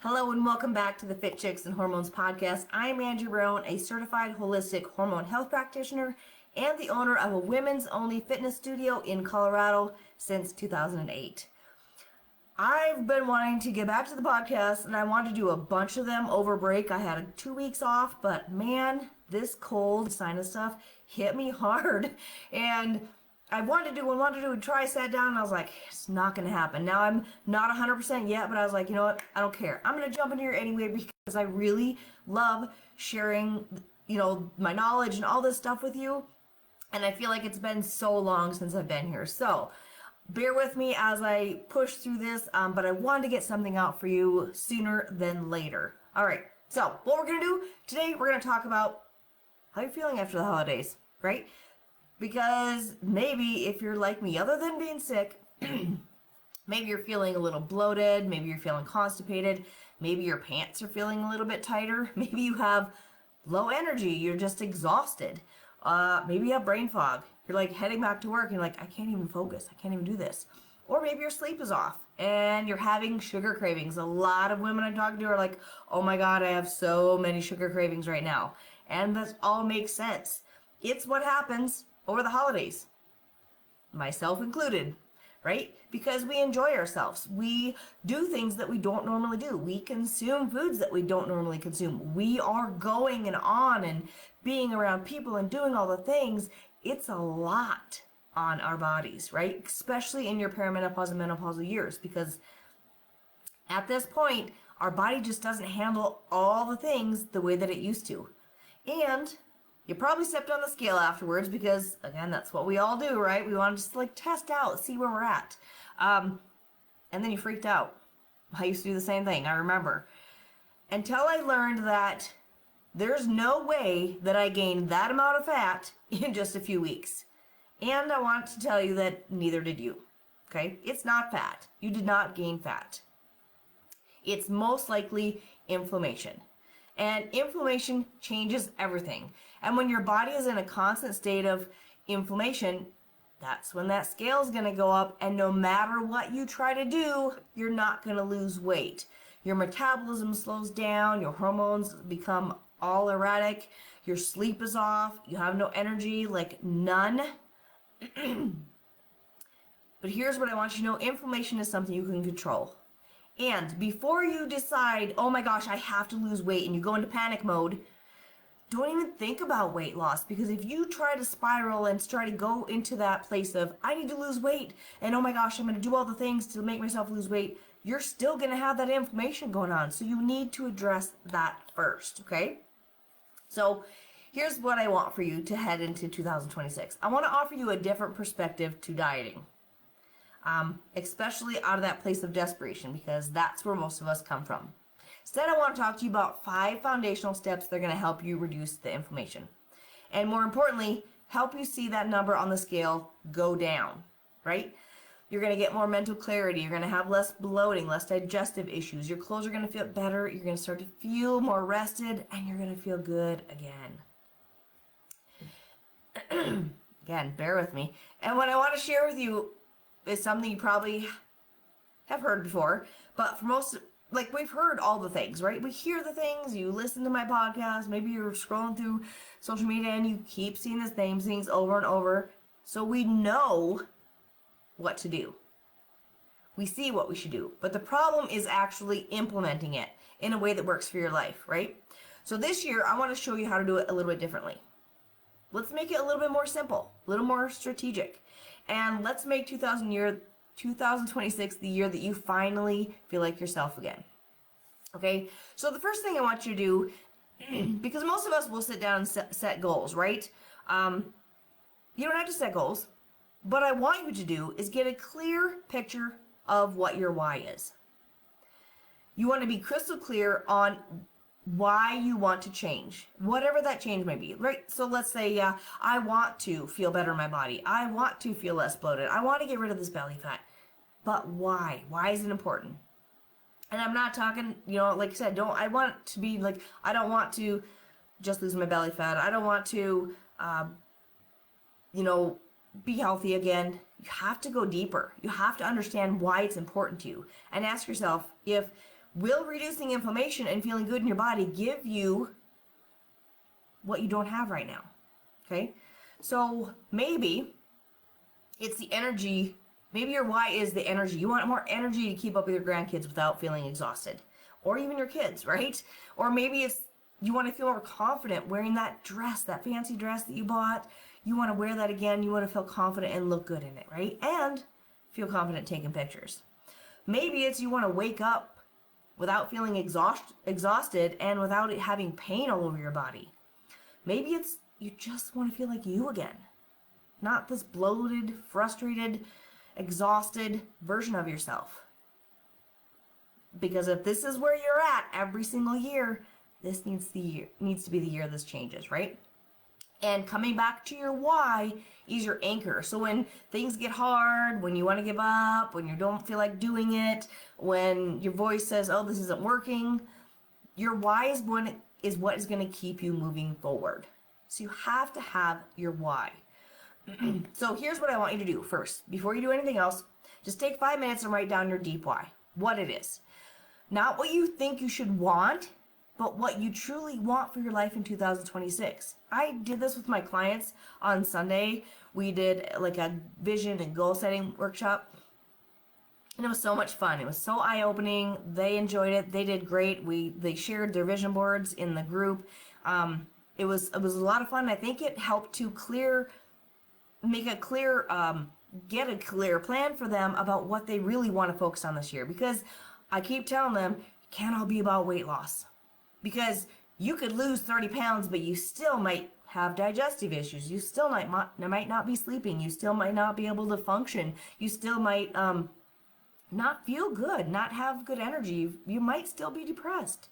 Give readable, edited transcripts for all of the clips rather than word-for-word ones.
Hello and welcome back to the Fit Chicks and Hormones podcast. I'm Angie, Marone, a certified holistic hormone health practitioner and the owner of a women's only fitness studio in Colorado since 2008. I've been wanting to get back to the podcast and I wanted to do a bunch of them over break. I had 2 weeks off, but man, this cold sinus stuff hit me hard. And I wanted to do a try, sat down, and I was like, it's not going to happen. Now I'm not 100% yet, but I was like, you know what? I don't care. I'm going to jump in here anyway because I really love sharing, my knowledge and all this stuff with you. And I feel like it's been so long since I've been here. So bear with me as I push through this, but I wanted to get something out for you sooner than later. All right. So what we're going to do today, we're going to talk about how you're feeling after the holidays, right? Because maybe if you're like me, other than being sick, maybe you're feeling a little bloated, maybe you're feeling constipated, maybe your pants are feeling a little bit tighter, maybe you have low energy, you're just exhausted, maybe you have brain fog, you're like heading back to work and you're like, I can't even focus, I can't even do this. Or maybe your sleep is off and you're having sugar cravings. A lot of women I'm talking to are like, oh my God, I have so many sugar cravings right now. And that all makes sense. It's what happens over the holidays, myself included, right? Because we enjoy ourselves. We do things that we don't normally do. We consume foods that we don't normally consume. We are going and on and being around people and doing all the things. It's a lot on our bodies, right? Especially in your perimenopause and menopausal years, because at this point, our body just doesn't handle all the things the way that it used to. And you probably stepped on the scale afterwards because, again, that's what we all do, right? We want to just test out, see where we're at. And then you freaked out. I used to do the same thing, I remember. Until I learned that there's no way that I gained that amount of fat in just a few weeks. And I want to tell you that neither did you. Okay? It's not fat. You did not gain fat. It's most likely inflammation. And inflammation changes everything. And when your body is in a constant state of inflammation, that's when that scale is going to go up. And no matter what you try to do, you're not going to lose weight. Your metabolism slows down. Your hormones become all erratic. Your sleep is off. You have no energy, like none. But here's what I want you to know. Inflammation is something you can control. And before you decide, oh my gosh, I have to lose weight, and you go into panic mode, don't even think about weight loss. Because if you try to spiral and try to go into that place of, I need to lose weight, and oh my gosh, I'm going to do all the things to make myself lose weight, you're still going to have that inflammation going on. So you need to address that first, okay? So here's what I want for you to head into 2026. I want to offer you a different perspective to dieting. Especially out of that place of desperation, because that's where most of us come from. Instead, I want to talk to you about 5 foundational steps that are going to help you reduce the inflammation. And more importantly, help you see that number on the scale go down, right? You're going to get more mental clarity. You're going to have less bloating, less digestive issues. Your clothes are going to feel better. You're going to start to feel more rested, and you're going to feel good again. Again, bear with me. And what I want to share with you is something you probably have heard before, but for most, we've heard all the things, right? We hear the things, you listen to my podcast, maybe you're scrolling through social media and you keep seeing the same things over and over, so we know what to do. We see what we should do, but the problem is actually implementing it in a way that works for your life, right? So this year, I want to show you how to do it a little bit differently. Let's make it a little bit more simple, a little more strategic. And let's make 2026 the year that you finally feel like yourself again. Okay? So the first thing I want you to do, because most of us will sit down and set goals, right? You don't have to set goals. What I want you to do is get a clear picture of what your why is. You want to be crystal clear on why you want to change, whatever that change may be, right? So let's say, I want to feel better in my body. I want to feel less bloated. I want to get rid of this belly fat. But why? Why is it important? And I'm not talking, like I said, I don't want to just lose my belly fat. I don't want to, be healthy again. You have to go deeper. You have to understand why it's important to you and ask yourself if Will reducing inflammation and feeling good in your body give you what you don't have right now? Okay, so maybe it's the energy. Maybe your why is the energy. You want more energy to keep up with your grandkids without feeling exhausted, or even your kids, right? Or maybe it's you want to feel more confident wearing that dress, that fancy dress that you bought. You want to wear that again. You want to feel confident and look good in it, right? And feel confident taking pictures. Maybe it's you want to wake up without feeling exhausted and without it having pain all over your body. Maybe it's you just want to feel like you again. Not this bloated, frustrated, exhausted version of yourself. Because if this is where you're at every single year, this needs to be the year this changes, right? And coming back to your why is your anchor. So when things get hard, when you want to give up, when you don't feel like doing it, when your voice says, oh, this isn't working, your why is what is going to keep you moving forward. So you have to have your why. So here's what I want you to do first. Before you do anything else, just take 5 minutes and write down your deep why. What it is. Not what you think you should want, but what you truly want for your life in 2026. I did this with my clients on Sunday. We did like a vision and goal setting workshop. And it was so much fun. It was so eye-opening. They enjoyed it. They did great. They shared their vision boards in the group. It was a lot of fun. I think it helped to get a clear plan for them about what they really want to focus on this year. Because I keep telling them, it can't all be about weight loss. Because you could lose 30 pounds, but you still might have digestive issues. You still might not be sleeping. You still might not be able to function. You still might not feel good, not have good energy. You might still be depressed,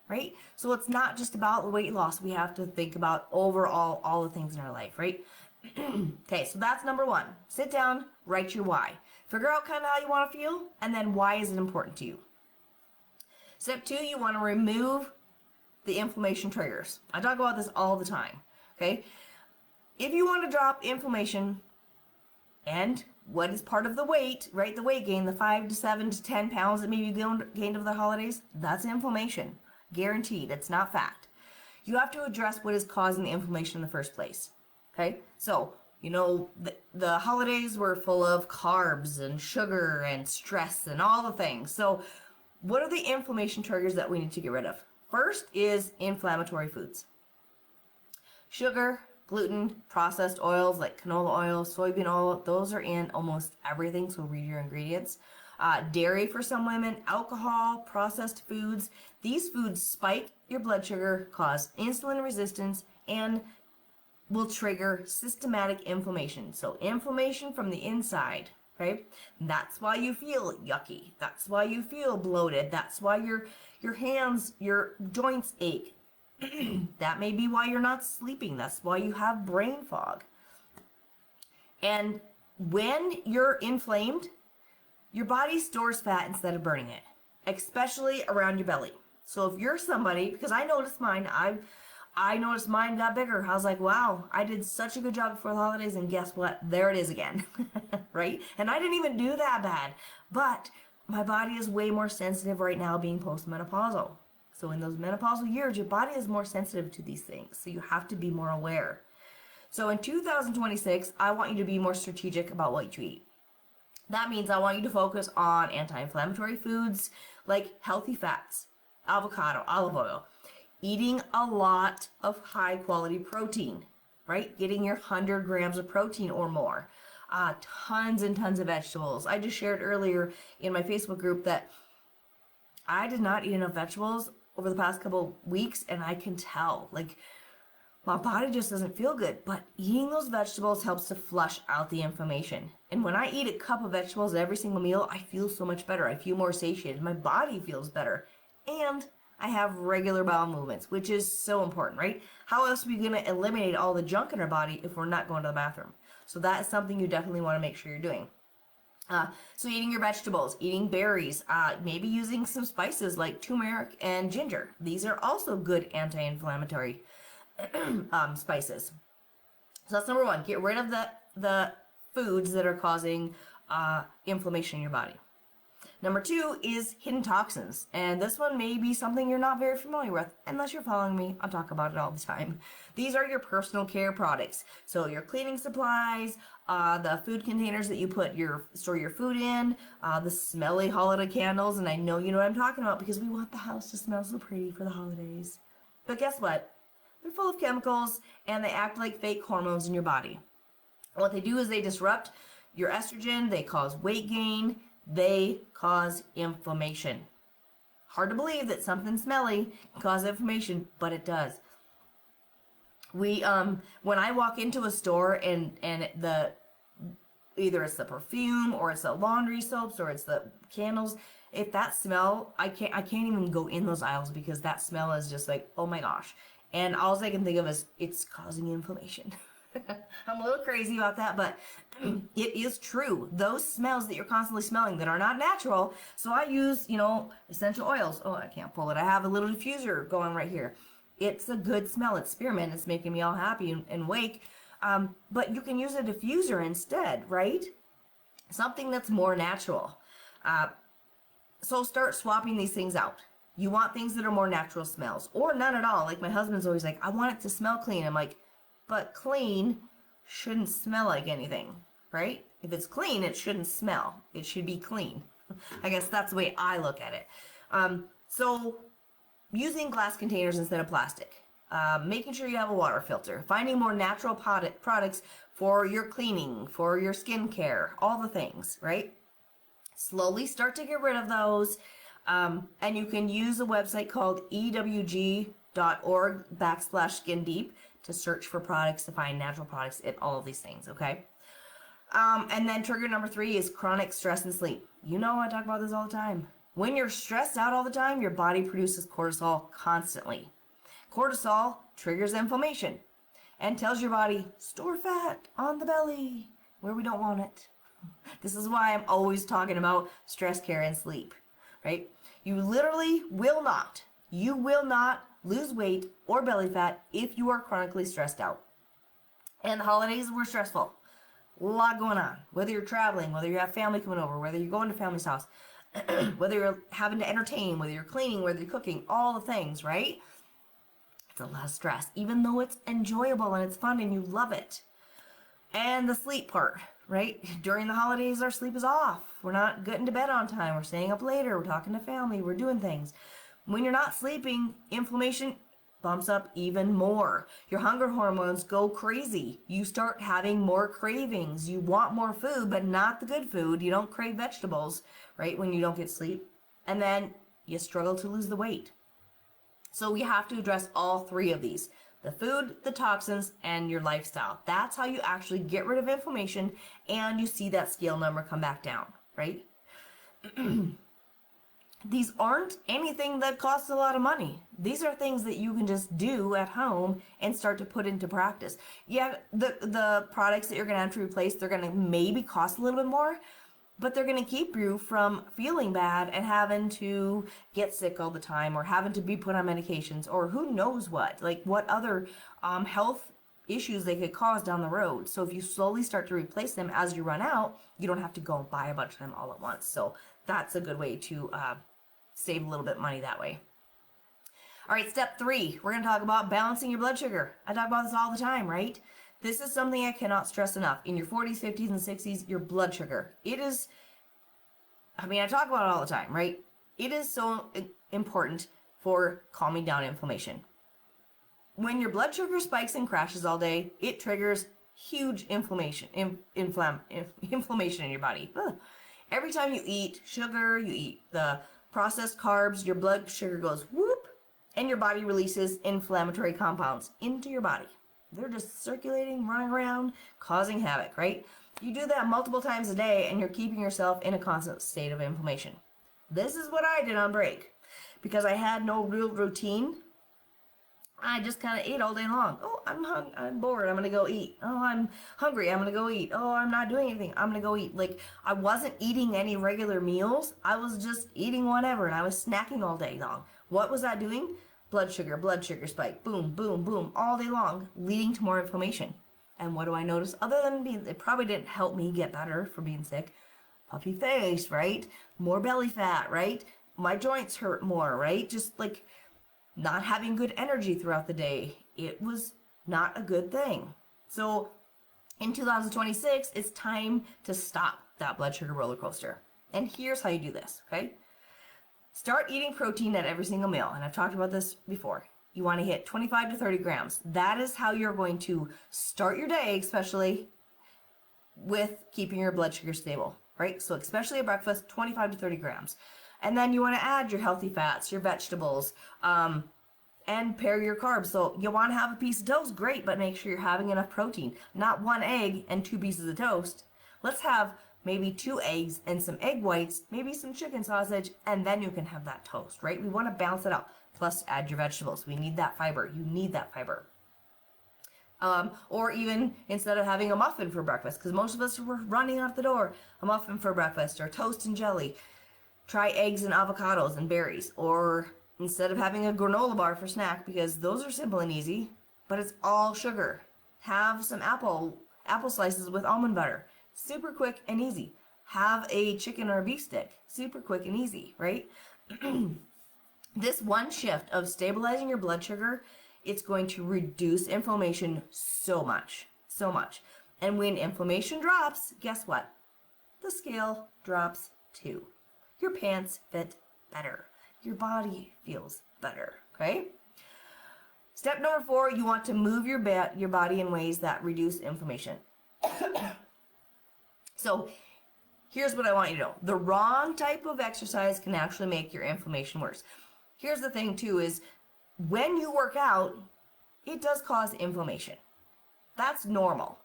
right? So it's not just about the weight loss. We have to think about overall all the things in our life, right? Okay, so that's number one. Sit down, write your why. Figure out kind of how you want to feel, and then why is it important to you. Step 2, you want to remove the inflammation triggers. I talk about this all the time, okay? If you want to drop inflammation and what is part of the weight, right? The weight gain, the 5 to 7 to 10 pounds that maybe you gained over the holidays, that's inflammation. Guaranteed. It's not fact. You have to address what is causing the inflammation in the first place, okay? So, you know, the holidays were full of carbs and sugar and stress and all the things. So, what are the inflammation triggers that we need to get rid of? First is inflammatory foods. Sugar, gluten, processed oils like canola oil, soybean oil, those are in almost everything, so read your ingredients. Dairy for some women, alcohol, processed foods. These foods spike your blood sugar, cause insulin resistance, and will trigger systematic inflammation. So inflammation from the inside, right? That's why you feel yucky. That's why you feel bloated. That's why your hands, your joints ache. That may be why you're not sleeping. That's why you have brain fog. And when you're inflamed, your body stores fat instead of burning it, especially around your belly. So if you're somebody, because I noticed mine, I noticed mine got bigger. I was like, wow, I did such a good job before the holidays, and guess what? There it is again, right? And I didn't even do that bad, but my body is way more sensitive right now being postmenopausal. So in those menopausal years, your body is more sensitive to these things. So you have to be more aware. So in 2026, I want you to be more strategic about what you eat. That means I want you to focus on anti-inflammatory foods like healthy fats, avocado, olive oil, eating a lot of high quality protein, right? Getting your 100 grams of protein or more. Tons and tons of vegetables. I just shared earlier in my Facebook group that I did not eat enough vegetables over the past couple weeks, and I can tell, like, my body just doesn't feel good. But eating those vegetables helps to flush out the inflammation. And when I eat a cup of vegetables at every single meal, I feel so much better. I feel more satiated. My body feels better. And I have regular bowel movements, which is so important, right? How else are we going to eliminate all the junk in our body if we're not going to the bathroom? So that is something you definitely want to make sure you're doing. So eating your vegetables, eating berries, maybe using some spices like turmeric and ginger. These are also good anti-inflammatory spices. So that's number one. Get rid of the foods that are causing inflammation in your body. Number 2 is hidden toxins. And this one may be something you're not very familiar with, unless you're following me. I talk about it all the time. These are your personal care products. So your cleaning supplies, the food containers that you store your food in, the smelly holiday candles, and I know you know what I'm talking about because we want the house to smell so pretty for the holidays. But guess what? They're full of chemicals and they act like fake hormones in your body. What they do is they disrupt your estrogen, they cause weight gain, they cause inflammation. Hard to believe that something smelly can cause inflammation, but it does. When I walk into a store and either it's the perfume or it's the laundry soaps or it's the candles, if that smell, I can't even go in those aisles because that smell is just like, oh my gosh. And all I can think of is it's causing inflammation. I'm a little crazy about that, but it is true. Those smells that you're constantly smelling that are not natural. So I use, essential oils. Oh, I can't pull it. I have a little diffuser going right here. It's a good smell. It's spearmint. It's making me all happy and wake. But you can use a diffuser instead, right? Something that's more natural. So start swapping these things out. You want things that are more natural smells or none at all. Like my husband's always like, I want it to smell clean. I'm like, but clean shouldn't smell like anything, right? If it's clean, it shouldn't smell. It should be clean. I guess that's the way I look at it. So using glass containers instead of plastic, making sure you have a water filter, finding more natural products for your cleaning, for your skincare, all the things, right? Slowly start to get rid of those. And you can use a website called ewg.org/skindeep to search for products, to find natural products in all of these things, okay? And then trigger number 3 is chronic stress and sleep. You know I talk about this all the time. When you're stressed out all the time, your body produces cortisol constantly. Cortisol triggers inflammation and tells your body, store fat on the belly where we don't want it. This is why I'm always talking about stress care and sleep, right? You literally will not lose weight or belly fat if you are chronically stressed out. And the holidays were stressful. A lot going on. Whether you're traveling, whether you have family coming over, whether you're going to family's house, whether you're having to entertain, whether you're cleaning, whether you're cooking, all the things, right? It's a lot of stress, even though it's enjoyable and it's fun and you love it. And the sleep part, right? During the holidays, our sleep is off. We're not getting to bed on time. We're staying up later. We're talking to family. We're doing things. When you're not sleeping, inflammation bumps up even more. Your hunger hormones go crazy. You start having more cravings. You want more food, but not the good food. You don't crave vegetables, right, when you don't get sleep. And then you struggle to lose the weight. So we have to address all 3 of these. The food, the toxins, and your lifestyle. That's how you actually get rid of inflammation and you see that scale number come back down, right? These aren't anything that costs a lot of money. These are things that you can just do at home and start to put into practice. Yeah, the products that you're going to have to replace, they're going to maybe cost a little bit more, but they're going to keep you from feeling bad and having to get sick all the time or having to be put on medications or who knows what, like what other health issues they could cause down the road. So if you slowly start to replace them as you run out, you don't have to go and buy a bunch of them all at once. So that's a good way to save a little bit of money that way. All right, step 3, we're going to talk about balancing your blood sugar. I talk about this all the time, right? This is something I cannot stress enough. In your 40s, 50s, and 60s, your blood sugar. It is, I talk about it all the time, right? It is so important for calming down inflammation. When your blood sugar spikes and crashes all day, it triggers huge inflammation in your body. Ugh. Every time you eat sugar, you eat the processed carbs, your blood sugar goes whoop, and your body releases inflammatory compounds into your body. They're just circulating, running around, causing havoc, right? You do that multiple times a day and you're keeping yourself in a constant state of inflammation. This is what I did on break. Because I had no real routine, I just kind of ate all day long. Oh, I'm bored, I'm going to go eat. Oh, I'm hungry, I'm going to go eat. Oh, I'm not doing anything, I'm going to go eat. Like, I wasn't eating any regular meals. I was just eating whatever, and I was snacking all day long. What was I doing? Blood sugar spike, boom, boom, boom, all day long, leading to more inflammation. And what do I notice? Other than it probably didn't help me get better for being sick. puffy face, right? More belly fat, right? My joints hurt more, right? Just like not having good energy throughout the day. It was not a good thing. So in 2026, it's time to stop that blood sugar roller coaster. And here's how you do this, okay? Start eating protein at every single meal. And I've talked about this before. You want to hit 25 to 30 grams. That is how you're going to start your day, especially with keeping your blood sugar stable, right? So especially at breakfast, 25 to 30 grams. And then you want to add your healthy fats, your vegetables, and pair your carbs. So you want to have a piece of toast, great, but make sure you're having enough protein. Not one egg and 2 pieces of toast. Let's have maybe 2 eggs and some egg whites, maybe some chicken sausage, and then you can have that toast, right? We want to balance it out. Plus add your vegetables. We need that fiber. You need that fiber. Or even instead of having a muffin for breakfast, because most of us were running out the door, a muffin for breakfast or toast and jelly. Try eggs and avocados and berries. Or instead of having a granola bar for snack, because those are simple and easy, but it's all sugar. Have some apple slices with almond butter. Super quick and easy. Have a chicken or a beef stick. Super quick and easy, right? This one shift of stabilizing your blood sugar, it's going to reduce inflammation so much. And when inflammation drops, guess what? The scale drops too. Your pants fit better. Your body feels better, okay? Step number 4, you want to move your body in ways that reduce inflammation. So here's what I want you to know. The wrong type of exercise can actually make your inflammation worse. Here's the thing too is when you work out, it does cause inflammation. That's normal.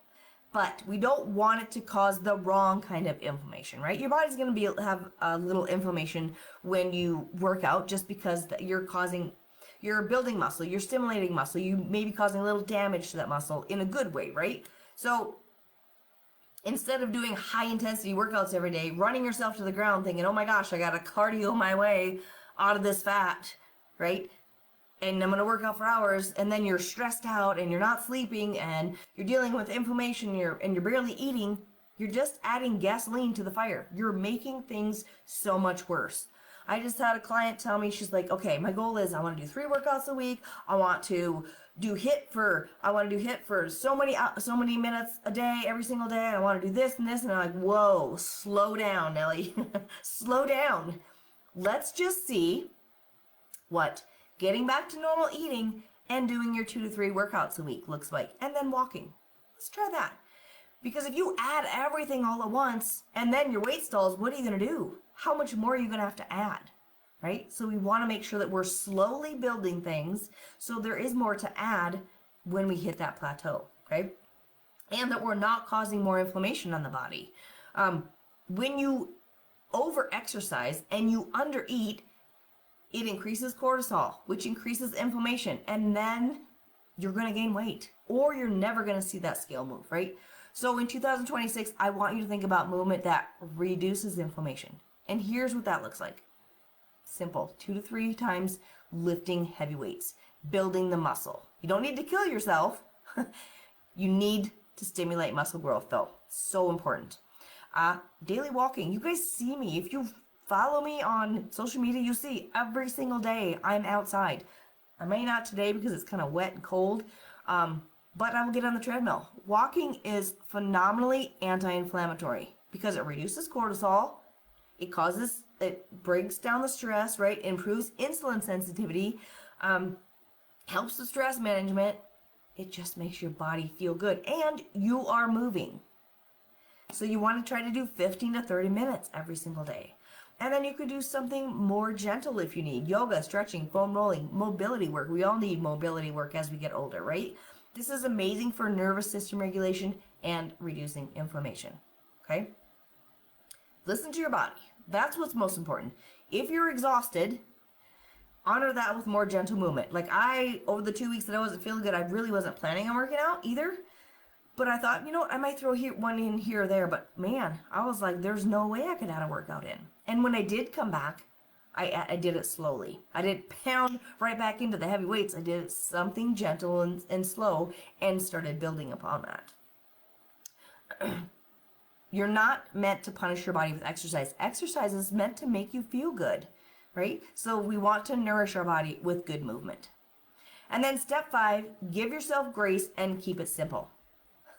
But we don't want it to cause the wrong kind of inflammation, right? Your body's going to have a little inflammation when you work out just because you're building muscle, you're stimulating muscle, you may be causing a little damage to that muscle in a good way, right? So instead of doing high intensity workouts every day, running yourself to the ground thinking, oh my gosh, I got to cardio my way out of this fat, right? And I'm going to work out for hours, and then you're stressed out and you're not sleeping and you're dealing with inflammation and you're barely eating, you're just adding gasoline to the fire. You're making things so much worse. I just had a client tell me, she's like, okay, my goal is I want to do 3 workouts a week. I want to do HIIT for so many minutes a day, every single day. I want to do this and this. And I'm like, whoa, slow down, Nelly. Slow down. Let's just see what getting back to normal eating and doing your 2 to 3 workouts a week looks like. And then walking. Let's try that. Because if you add everything all at once and then your weight stalls, what are you going to do? How much more are you going to have to add? Right? So we want to make sure that we're slowly building things so there is more to add when we hit that plateau. Okay? And that we're not causing more inflammation on the body. When you over-exercise and you under-eat, it increases cortisol, which increases inflammation, and then you're going to gain weight, or you're never going to see that scale move, right? So in 2026, I want you to think about movement that reduces inflammation. And here's what that looks like. Simple, 2 to 3 times lifting heavy weights, building the muscle. You don't need to kill yourself. You need to stimulate muscle growth, though. So important. Daily walking. You guys see me. If you follow me on social media, you see every single day I'm outside. I may not today because it's kind of wet and cold, but I will get on the treadmill. Walking is phenomenally anti-inflammatory because it reduces cortisol, it breaks down the stress, right? Improves insulin sensitivity, helps with stress management. It just makes your body feel good, and you are moving. So you want to try to do 15 to 30 minutes every single day. And then you could do something more gentle if you need. Yoga, stretching, foam rolling, mobility work. We all need mobility work as we get older, right? This is amazing for nervous system regulation and reducing inflammation, okay? Listen to your body. That's what's most important. If you're exhausted, honor that with more gentle movement. Like over the 2 weeks that I wasn't feeling good, I really wasn't planning on working out either. But I thought, you know what, I might throw one in here or there. But man, I was like, there's no way I could add a workout in. And when I did come back, I did it slowly. I didn't pound right back into the heavy weights. I did something gentle and slow and started building upon that. You're not meant to punish your body with exercise. Exercise is meant to make you feel good, right? So we want to nourish our body with good movement. And then step 5, give yourself grace and keep it simple.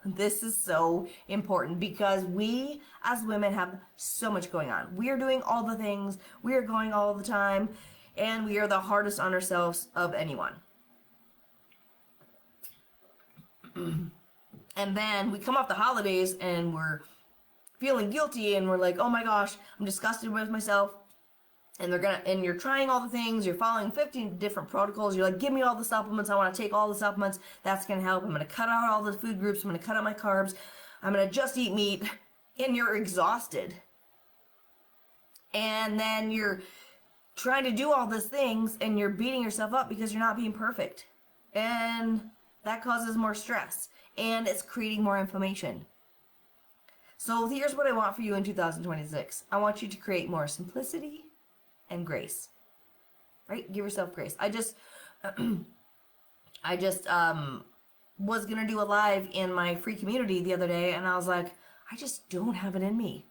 This is so important because we as women have so much going on. We are doing all the things, we are going all the time, and we are the hardest on ourselves of anyone. And then we come off the holidays and we're feeling guilty and we're like, oh my gosh, I'm disgusted with myself. And you're trying all the things, you're following 15 different protocols, you're like, give me all the supplements, I want to take all the supplements, that's going to help, I'm going to cut out all the food groups, I'm going to cut out my carbs, I'm going to just eat meat, and you're exhausted. And then you're trying to do all these things, and you're beating yourself up because you're not being perfect. And that causes more stress, and it's creating more inflammation. So here's what I want for you in 2026. I want you to create more simplicity and grace, right? Give yourself grace. I just was gonna do a live in my free community the other day, and I was like, I just don't have it in me.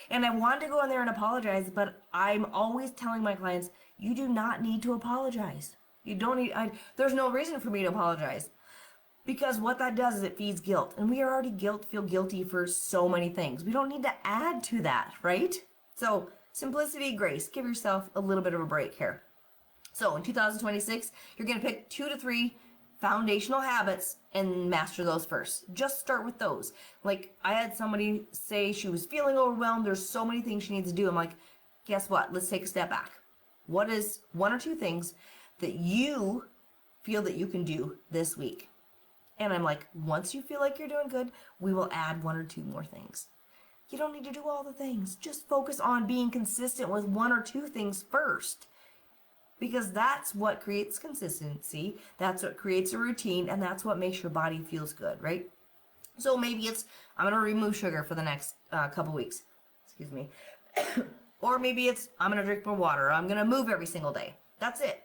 And I wanted to go in there and apologize, but I'm always telling my clients, you do not need to apologize. You don't need, there's no reason for me to apologize. Because what that does is it feeds guilt. And we are already feel guilty for so many things. We don't need to add to that, right? So simplicity, grace. Give yourself a little bit of a break here. So in 2026, you're going to pick 2 to 3 foundational habits and master those first. Just start with those. Like I had somebody say she was feeling overwhelmed. There's so many things she needs to do. I'm like, guess what? Let's take a step back. What is 1 or 2 things that you feel that you can do this week? And I'm like, once you feel like you're doing good, we will add 1 or 2 more things. You don't need to do all the things. Just focus on being consistent with 1 or 2 things first. Because that's what creates consistency. That's what creates a routine. And that's what makes your body feels good, right? So maybe it's, I'm going to remove sugar for the next couple weeks. Excuse me. Or maybe it's, I'm going to drink more water. Or I'm going to move every single day. That's it.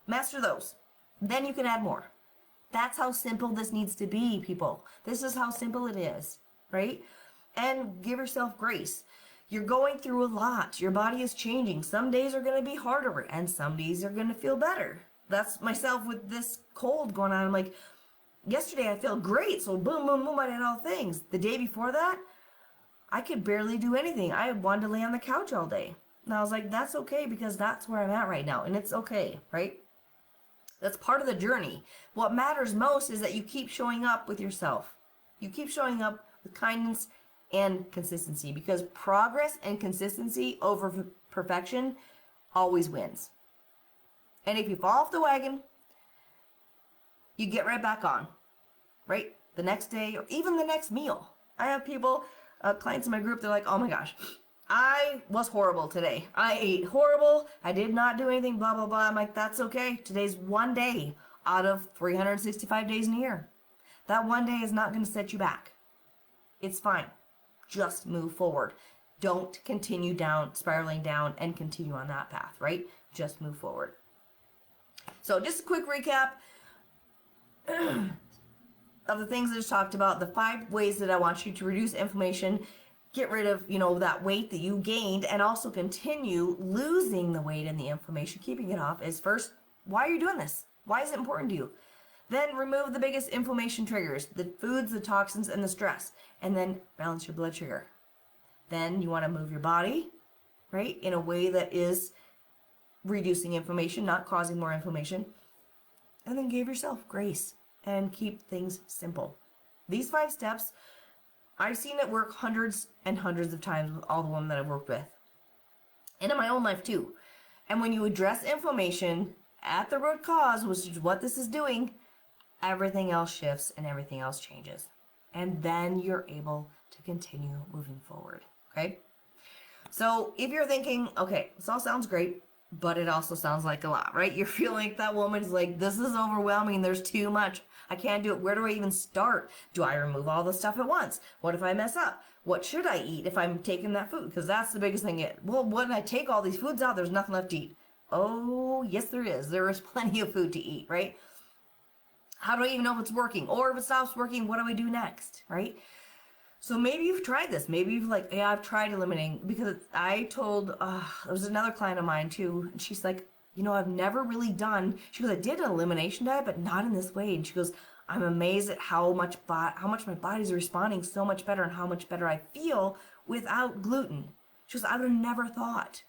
Master those. Then you can add more. That's how simple this needs to be, people. This is how simple it is, right? And give yourself grace. You're going through a lot. Your body is changing. Some days are going to be harder, and some days are going to feel better. That's myself with this cold going on. I'm like, yesterday I felt great, so boom, boom, boom, I did all things. The day before that, I could barely do anything. I wanted to lay on the couch all day. And I was like, that's okay, because that's where I'm at right now, and it's okay, right? That's part of the journey. What matters most is that you keep showing up with yourself. You keep showing up with kindness and consistency, because progress and consistency over perfection always wins. And if you fall off the wagon, you get right back on, right? The next day or even the next meal. I have people, clients in my group, they're like, oh my gosh, I was horrible today. I ate horrible. I did not do anything, blah, blah, blah. I'm like, that's okay. Today's 1 day out of 365 days in a year. That 1 day is not going to set you back. It's fine. Just move forward. Don't continue down, spiraling down and continue on that path, right? Just move forward. So just a quick recap of the things I just talked about, the 5 ways that I want you to reduce inflammation, get rid of, that weight that you gained, and also continue losing the weight and the inflammation, keeping it off, is first, why are you doing this? Why is it important to you? Then remove the biggest inflammation triggers, the foods, the toxins, and the stress, and then balance your blood sugar. Then you want to move your body, right, in a way that is reducing inflammation, not causing more inflammation. And then give yourself grace and keep things simple. These 5 steps, I've seen it work hundreds and hundreds of times with all the women that I've worked with. And in my own life too. And when you address inflammation at the root cause, which is what this is doing, everything else shifts and everything else changes. And then you're able to continue moving forward, okay? So if you're thinking, okay, this all sounds great, but it also sounds like a lot, right? You're feeling like that woman's like, this is overwhelming, there's too much. I can't do it. Where do I even start? Do I remove all the stuff at once? What if I mess up? What should I eat if I'm taking that food? Because that's the biggest thing. Well, when I take all these foods out, there's nothing left to eat. Oh, yes, there is. There is plenty of food to eat, right? How do I even know if it's working? Or if it stops working, what do I do next, right? So maybe you've tried this. Maybe you've like, yeah, I've tried eliminating, because I told, there was another client of mine too, and she's like, I've never really done, she goes, I did an elimination diet, but not in this way. And she goes, I'm amazed at how much my body's responding so much better and how much better I feel without gluten. She goes, I would have never thought.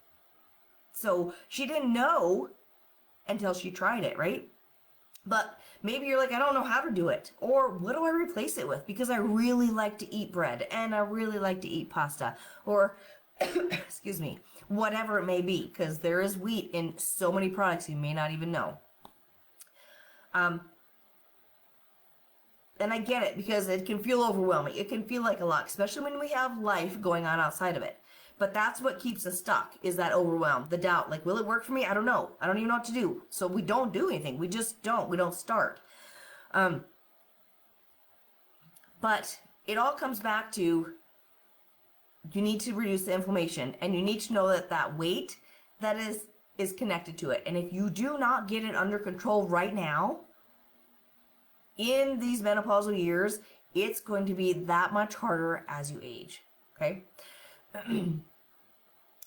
So she didn't know until she tried it, right? But maybe you're like, I don't know how to do it. Or what do I replace it with? Because I really like to eat bread and I really like to eat pasta. Or, excuse me, whatever it may be. Because there is wheat in so many products you may not even know. And I get it, because it can feel overwhelming. It can feel like a lot, especially when we have life going on outside of it. But that's what keeps us stuck, is that overwhelm, the doubt. Like, will it work for me? I don't know. I don't even know what to do. So we don't do anything. We just don't. We don't start. But it all comes back to, you need to reduce the inflammation. And you need to know that that weight that is connected to it. And if you do not get it under control right now, in these menopausal years, it's going to be that much harder as you age. Okay?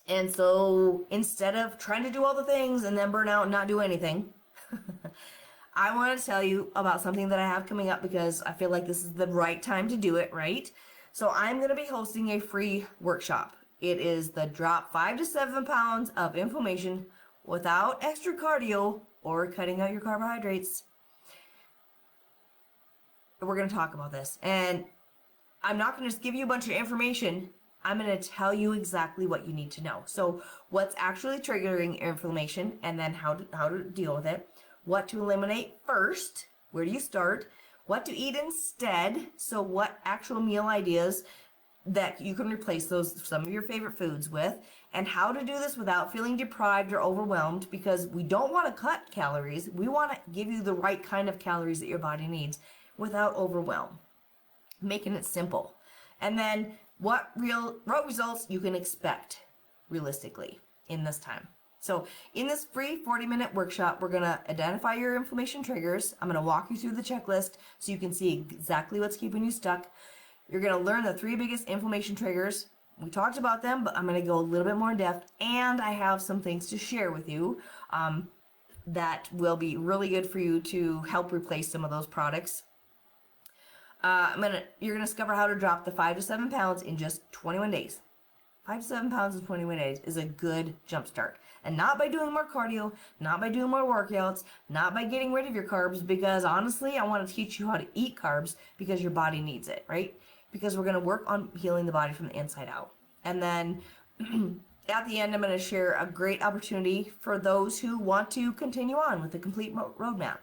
And so instead of trying to do all the things and then burn out and not do anything, I want to tell you about something that I have coming up, because I feel like this is the right time to do it, right? So I'm going to be hosting a free workshop. It is the drop 5 to 7 pounds of inflammation without extra cardio or cutting out your carbohydrates. We're going to talk about this. And I'm not going to just give you a bunch of information. I'm going to tell you exactly what you need to know. So what's actually triggering inflammation, and then how to deal with it. What to eliminate first. Where do you start? What to eat instead. So what actual meal ideas that you can replace some of your favorite foods with, and how to do this without feeling deprived or overwhelmed, because we don't want to cut calories. We want to give you the right kind of calories that your body needs without overwhelm, making it simple. And then what results you can expect realistically in this time. So in this free 40-minute workshop, we're going to identify your inflammation triggers. I'm going to walk you through the checklist so you can see exactly what's keeping you stuck. You're going to learn the 3 biggest inflammation triggers. We talked about them, but I'm going to go a little bit more in depth, and I have some things to share with you that will be really good for you to help replace some of those products. You're gonna discover how to drop the 5 to 7 pounds in just 21 days. 5 to 7 pounds in 21 days is a good jump start. And not by doing more cardio, not by doing more workouts, not by getting rid of your carbs, because honestly, I want to teach you how to eat carbs because your body needs it, right? Because we're gonna work on healing the body from the inside out. And then at the end, I'm gonna share a great opportunity for those who want to continue on with the complete roadmap.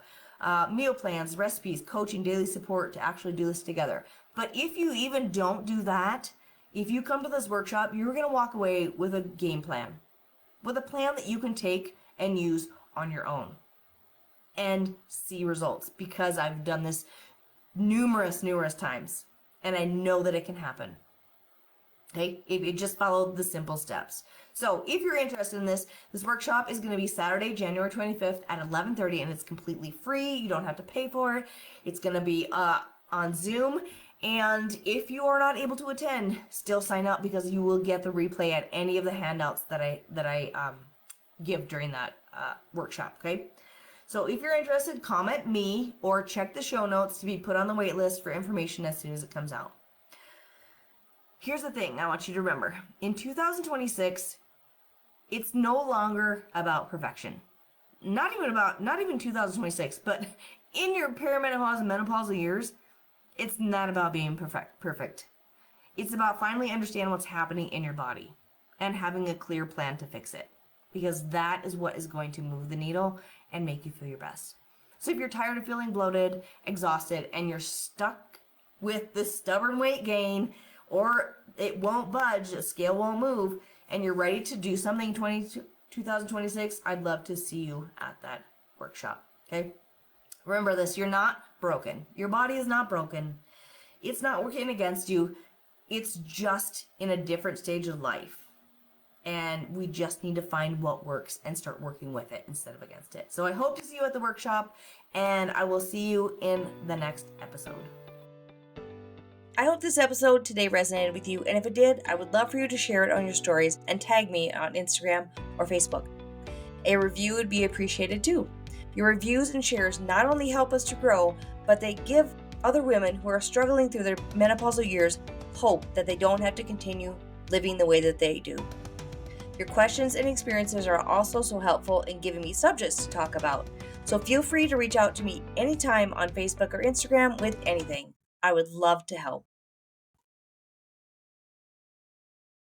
Meal plans, recipes, coaching, daily support to actually do this together. But if you even don't do that, if you come to this workshop, you're going to walk away with a game plan, with a plan that you can take and use on your own and see results, because I've done this numerous times and I know that it can happen. Okay, if you just follow the simple steps. So if you're interested in this workshop is going to be Saturday, January 25th at 11:30, and it's completely free. You don't have to pay for it. It's going to be on Zoom. And if you are not able to attend, still sign up, because you will get the replay at any of the handouts that I give during that workshop. Okay. So if you're interested, comment me or check the show notes to be put on the wait list for information as soon as it comes out. Here's the thing I want you to remember. In 2026, it's no longer about perfection. Not even 2026, but in your perimenopause and menopausal years, it's not about being perfect. It's about finally understanding what's happening in your body and having a clear plan to fix it, because that is what is going to move the needle and make you feel your best. So if you're tired of feeling bloated, exhausted, and you're stuck with this stubborn weight gain, or it won't budge, the scale won't move, and you're ready to do something 2026, I'd love to see you at that workshop, okay? Remember this, you're not broken. Your body is not broken. It's not working against you. It's just in a different stage of life. And we just need to find what works and start working with it instead of against it. So I hope to see you at the workshop, and I will see you in the next episode. I hope this episode today resonated with you, and if it did, I would love for you to share it on your stories and tag me on Instagram or Facebook. A review would be appreciated too. Your reviews and shares not only help us to grow, but they give other women who are struggling through their menopausal years hope that they don't have to continue living the way that they do. Your questions and experiences are also so helpful in giving me subjects to talk about. So feel free to reach out to me anytime on Facebook or Instagram with anything. I would love to help.